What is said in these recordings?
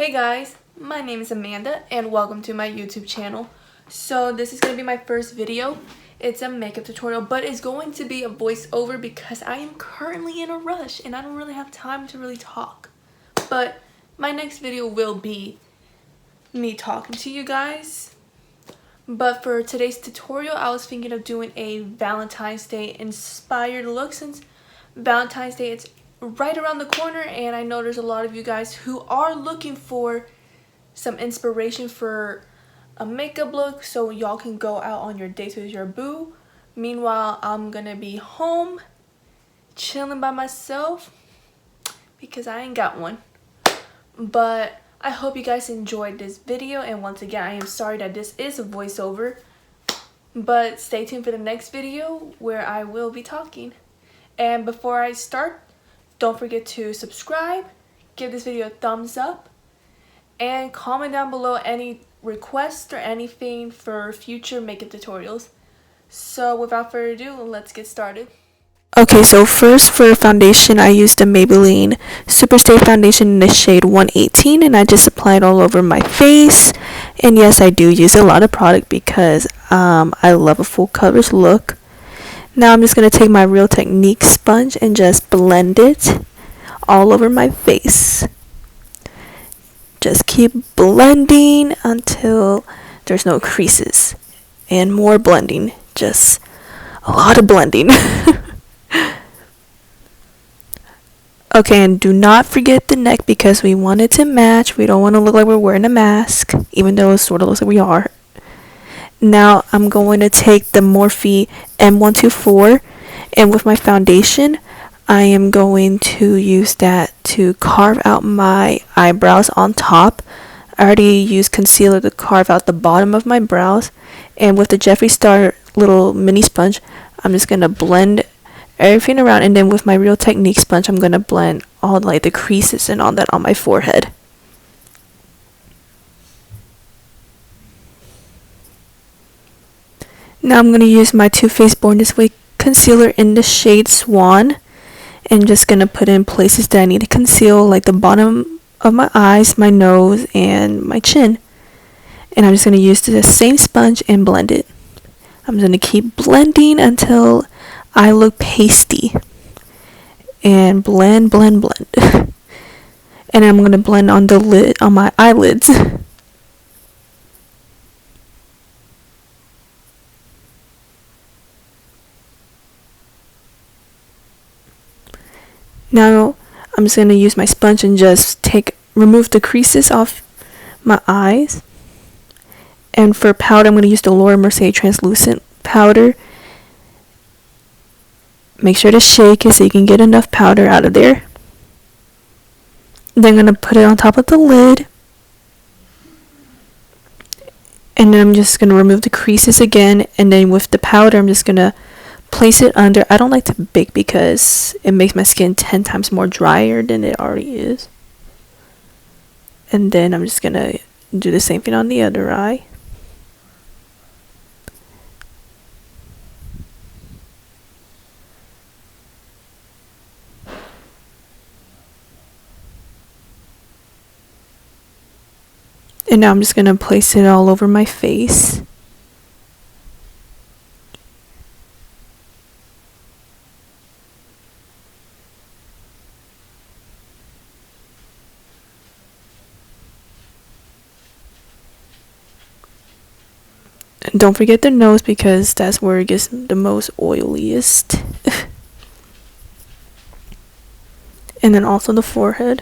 Hey guys, my name is Amanda and welcome to my YouTube channel. So this is going to be my first video. It's a makeup tutorial, but it's going to be a voiceover because I am currently in a rush and I don't really have time to really talk. But my next video will be me talking to you guys. But for today's tutorial, I was thinking of doing a Valentine's Day inspired look since Valentine's Day it's right around the corner, and I know there's a lot of you guys who are looking for some inspiration for a makeup look so y'all can go out on your dates with your boo. Meanwhile, I'm gonna be home chilling by myself because I ain't got one. But I hope you guys enjoyed this video, and once again, I am sorry that this is a voiceover, but stay tuned for the next video where I will be talking. And before I start, don't forget to subscribe, give this video a thumbs up, and comment down below any requests or anything for future makeup tutorials. So without further ado, let's get started. Okay, so first for foundation, I used the Maybelline Superstay Foundation in the shade 118, and I just applied all over my face. And yes, I do use a lot of product because I love a full coverage look. Now I'm just going to take my Real Technique sponge and just blend it all over my face. Just keep blending until there's no creases. And more blending. Just a lot of blending. Okay, and do not forget the neck because we want it to match. We don't want to look like we're wearing a mask, even though it sort of looks like we are. Now I'm going to take the Morphe M124, and with my foundation I am going to use that to carve out my eyebrows on top. I already used concealer to carve out the bottom of my brows, and with the Jeffree Star little mini sponge I'm just going to blend everything around, and then with my Real Technique sponge I'm going to blend all like the creases and all that on my forehead. Now I'm going to use my Too Faced Born This Way concealer in the shade Swan, and just going to put in places that I need to conceal, like the bottom of my eyes, my nose, and my chin. And I'm just going to use the same sponge and blend it. I'm going to keep blending until I look pasty. And blend, blend, blend. And I'm going to blend on the lid, on my eyelids. Now I'm just going to use my sponge and just remove the creases off my eyes. And for powder, I'm going to use the Laura Mercier translucent powder. Make sure to shake it so you can get enough powder out of there. Then I'm going to put it on top of the lid. And then I'm just going to remove the creases again. And then with the powder, I'm just going to place it under. I don't like to bake because it makes my skin 10 times more drier than it already is. And then I'm just going to do the same thing on the other eye. And now I'm just going to place it all over my face. And don't forget the nose because that's where it gets the most oiliest. And then also the forehead.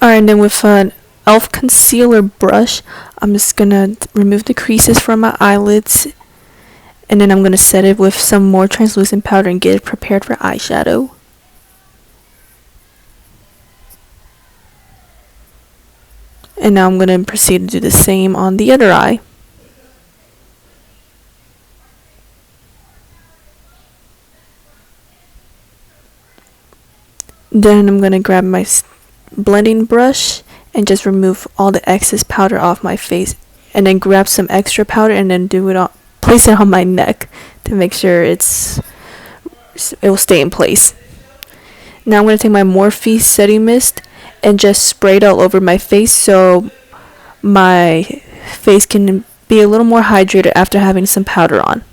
Alright, and then with an e.l.f. concealer brush, I'm just going to remove the creases from my eyelids. And then I'm going to set it with some more translucent powder and get it prepared for eyeshadow. And now I'm going to proceed to do the same on the other eye. Then I'm going to grab my blending brush and just remove all the excess powder off my face, and then grab some extra powder and then do it place it on my neck to make sure it will stay in place. Now I'm going to take my Morphe setting mist and just spray it all over my face so my face can be a little more hydrated after having some powder on.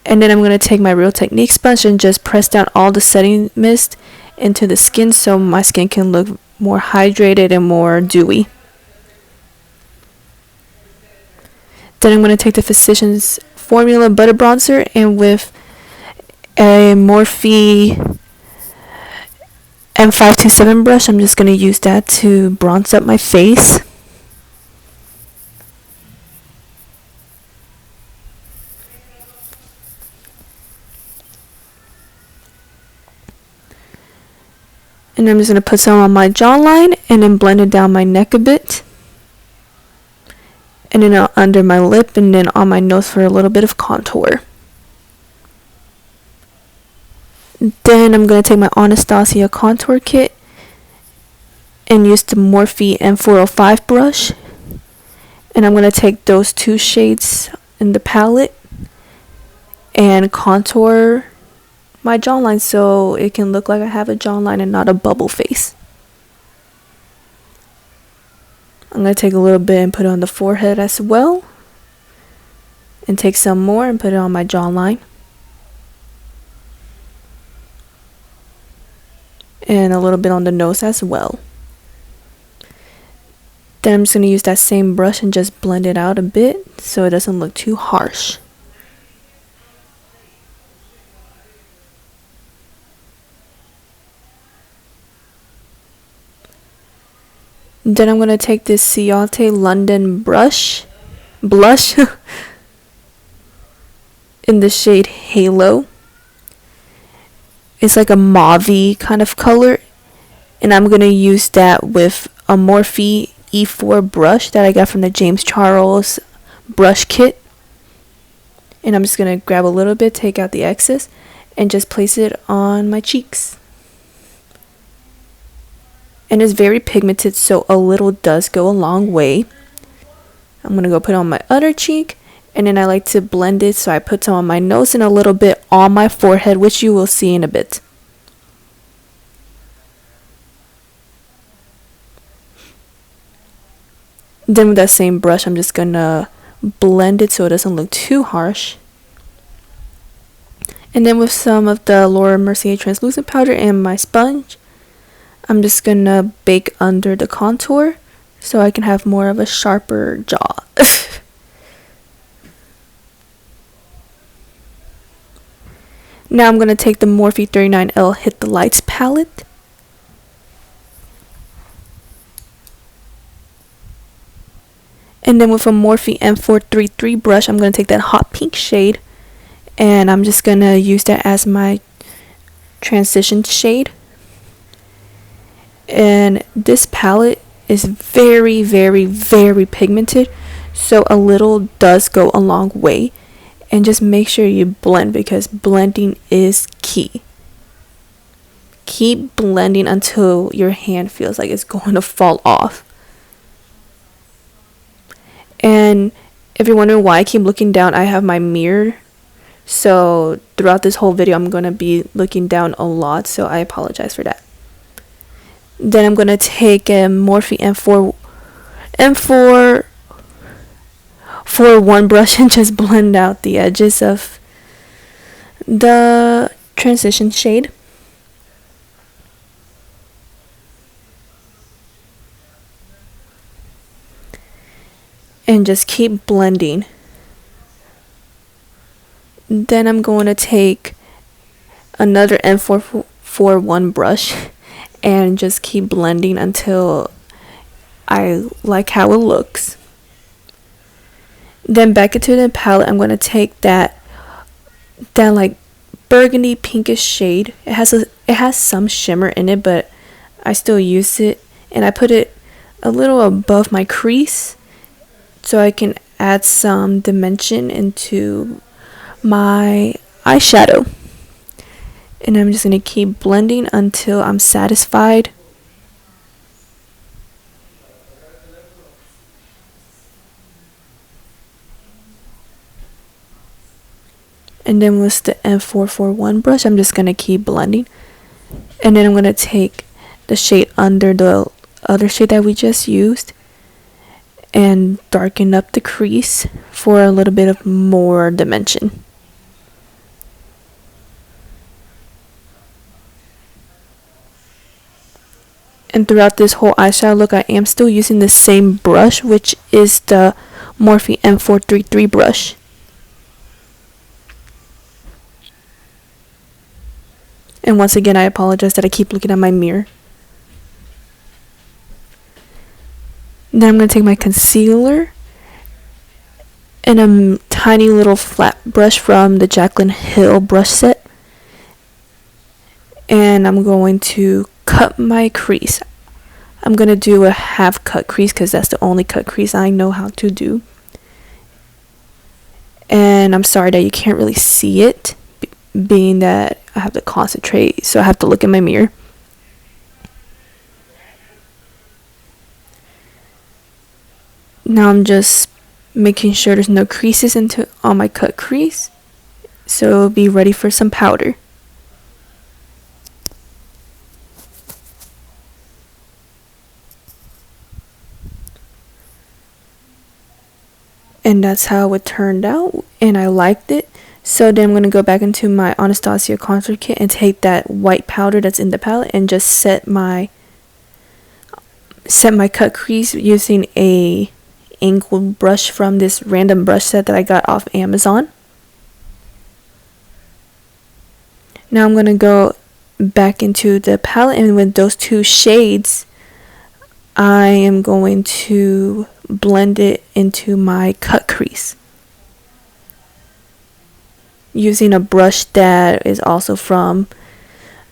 And then I'm going to take my Real Technique sponge and just press down all the setting mist into the skin so my skin can look more hydrated and more dewy. Then I'm going to take the Physicians Formula Butter Bronzer, and with a Morphe M527 brush, I'm just going to use that to bronze up my face. And I'm just going to put some on my jawline and then blend it down my neck a bit. And then under my lip and then on my nose for a little bit of contour. Then I'm going to take my Anastasia contour kit and use the Morphe M405 brush. And I'm going to take those two shades in the palette and contour my jawline so it can look like I have a jawline and not a bubble face. I'm going to take a little bit and put it on the forehead as well. And take some more and put it on my jawline. And a little bit on the nose as well. Then I'm just going to use that same brush and just blend it out a bit so it doesn't look too harsh. Then I'm going to take this Ciate London blush in the shade Halo. It's like a mauve-y kind of color, and I'm going to use that with a Morphe E4 brush that I got from the James Charles brush kit. And I'm just going to grab a little bit, take out the excess, and just place it on my cheeks. And it's very pigmented, so a little does go a long way. I'm going to go put it on my other cheek, and then I like to blend it, so I put some on my nose and a little bit on my forehead, which you will see in a bit. Then with that same brush, I'm just going to blend it so it doesn't look too harsh. And then with some of the Laura Mercier translucent powder and my sponge, I'm just going to bake under the contour so I can have more of a sharper jaw. Now I'm going to take the Morphe 39L Hit the Lights palette. And then with a Morphe M433 brush, I'm going to take that hot pink shade. And I'm just going to use that as my transition shade. And this palette is very, very, very pigmented, so a little does go a long way. And just make sure you blend, because blending is key. Keep blending until your hand feels like it's going to fall off. And if you're wondering why I keep looking down, I have my mirror. So throughout this whole video, I'm going to be looking down a lot, so I apologize for that. Then I'm going to take a Morphe M441 brush and just blend out the edges of the transition shade. And just keep blending. Then I'm going to take another M441 brush and just keep blending until I like how it looks. Then back into the palette, I'm going to take that like burgundy pinkish shade. It has some shimmer in it, but I still use it, and I put it a little above my crease so I can add some dimension into my eyeshadow. And I'm just going to keep blending until I'm satisfied. And then with the M441 brush, I'm just going to keep blending. And then I'm going to take the shade under the other shade that we just used and darken up the crease for a little bit of more dimension. And throughout this whole eyeshadow look, I am still using the same brush, which is the Morphe M433 brush. And once again, I apologize that I keep looking at my mirror. Then I'm going to take my concealer and a tiny little flat brush from the Jaclyn Hill brush set. And I'm going to cut my crease. I'm going to do a half cut crease because that's the only cut crease I know how to do. And I'm sorry that you can't really see it, being that I have to concentrate, so I have to look in my mirror. Now I'm just making sure there's no creases on my cut crease, so be ready for some powder. And that's how it turned out, and I liked it. So then I'm going to go back into my Anastasia contour kit and take that white powder that's in the palette and just set my cut crease using a angled brush from this random brush set that I got off Amazon. Now I'm going to go back into the palette, and with those two shades I am going to blend it into my cut crease using a brush that is also from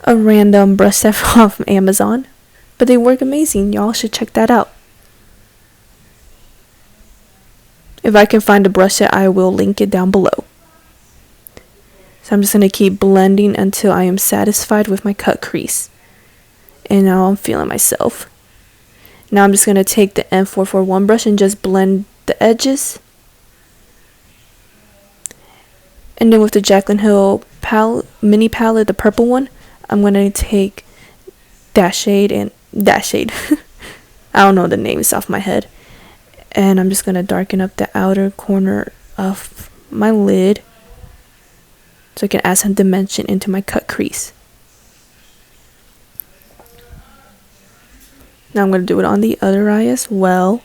a random brush set off Amazon, but they work amazing. Y'all should check that out. If I can find a brush set, I will link it down below. So I'm just going to keep blending until I am satisfied with my cut crease. And now I'm feeling myself. Now I'm just going to take the M441 brush and just blend the edges. And then with the Jaclyn Hill mini palette, the purple one, I'm going to take that shade. I don't know the names off my head. And I'm just going to darken up the outer corner of my lid so I can add some dimension into my cut crease. Now I'm going to do it on the other eye as well.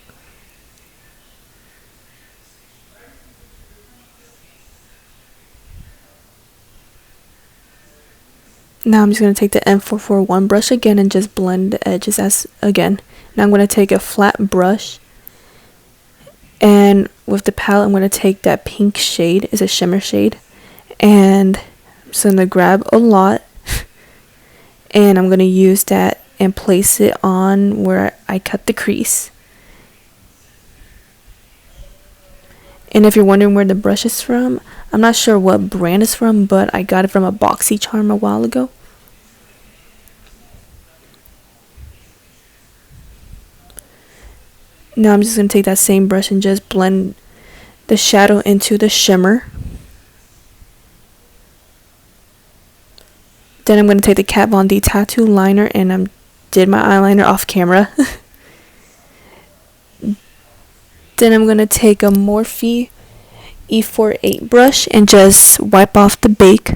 Now I'm just going to take the M441 brush again and just blend the edges again. Now I'm going to take a flat brush, and with the palette I'm going to take that pink shade, it's a shimmer shade, and I'm just going to grab a lot and I'm going to use that and place it on where I cut the crease. And if you're wondering where the brush is from, I'm not sure what brand it's from, but I got it from a BoxyCharm a while ago. Now I'm just going to take that same brush and just blend the shadow into the shimmer. Then I'm going to take the Kat Von D tattoo liner and I did my eyeliner off camera. Then I'm going to take a Morphe E48 brush and just wipe off the bake.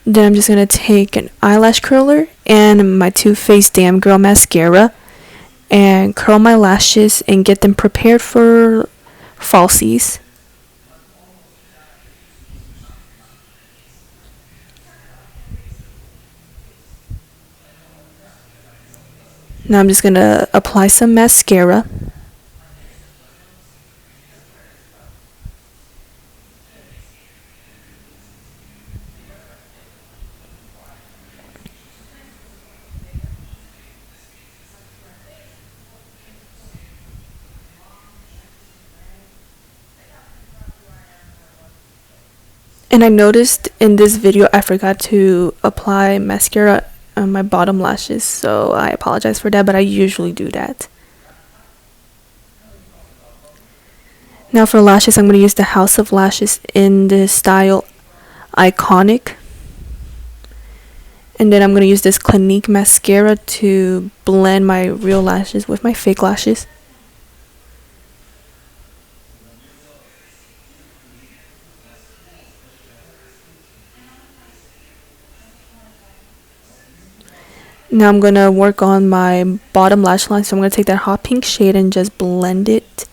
Then I'm just going to take an eyelash curler and my Too Faced Damn Girl mascara and curl my lashes and get them prepared for falsies. Now I'm just going to apply some mascara. And I noticed in this video I forgot to apply mascara on my bottom lashes, so I apologize for that, but I usually do that. Now for lashes, I'm going to use the House of Lashes in the style Iconic. And then I'm going to use this Clinique mascara to blend my real lashes with my fake lashes. Now I'm going to work on my bottom lash line. So I'm going to take that hot pink shade and just blend it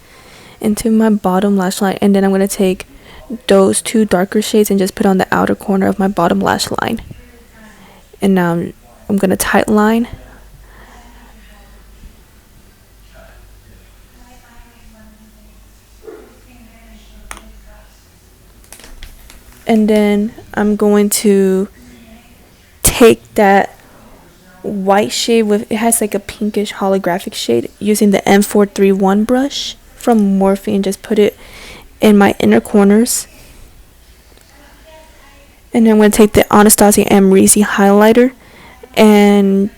into my bottom lash line. And then I'm going to take those two darker shades and just put on the outer corner of my bottom lash line. And now I'm going to tight line. And then I'm going to take that white shade with, it has like a pinkish holographic shade, using the M431 brush from Morphe, and just put it in my inner corners. And then I'm going to take the Anastasia Amrezy highlighter and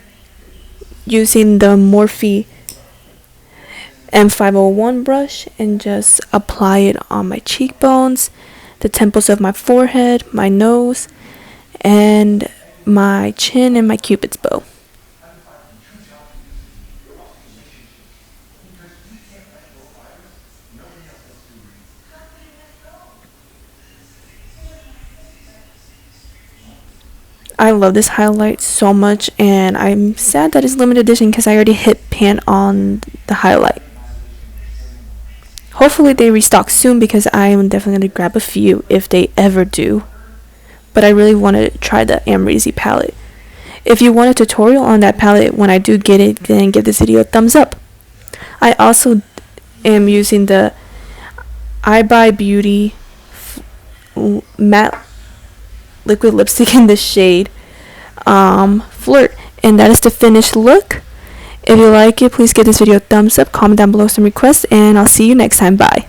using the Morphe M501 brush and just apply it on my cheekbones, the temples of my forehead, my nose, and my chin and my cupid's bow. I love this highlight so much, and I'm sad that it's limited edition because I already hit pan on the highlight. Hopefully they restock soon, because I am definitely going to grab a few if they ever do. But I really want to try the Amrezy palette. If you want a tutorial on that palette when I do get it, then give this video a thumbs up. I also am using the iBuy Beauty matte liquid lipstick in the shade Flirt, and that is the finished look. If you like it, please give this video a thumbs up, comment down below some requests, and I'll see you next time. Bye.